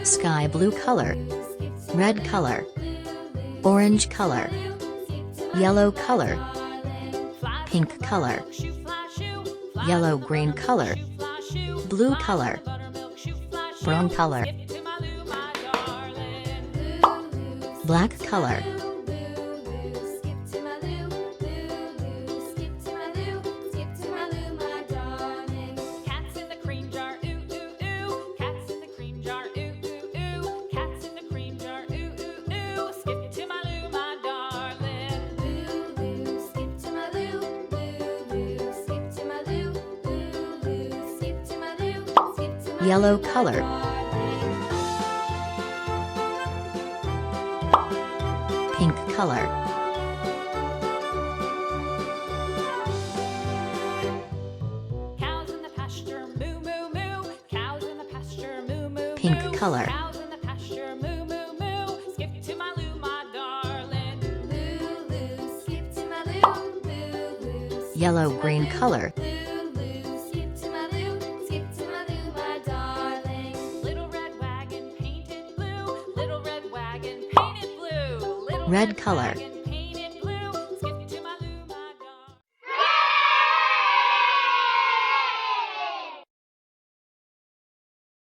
sky blue color, red color, orange color, yellow color, pink color, yellow green color, blue color, brown color, black color, yellow color, pink color, cows in the pasture moo moo moo, cows in the pasture moo moo, pink color, cows in the pasture moo moo moo, skip to my loo my darling, loo loo, skip to my loo, loo loo, yellow green color, skip to my loo my darling, little red wagon painted blue, little red wagon painted blue, little red color, wagon painted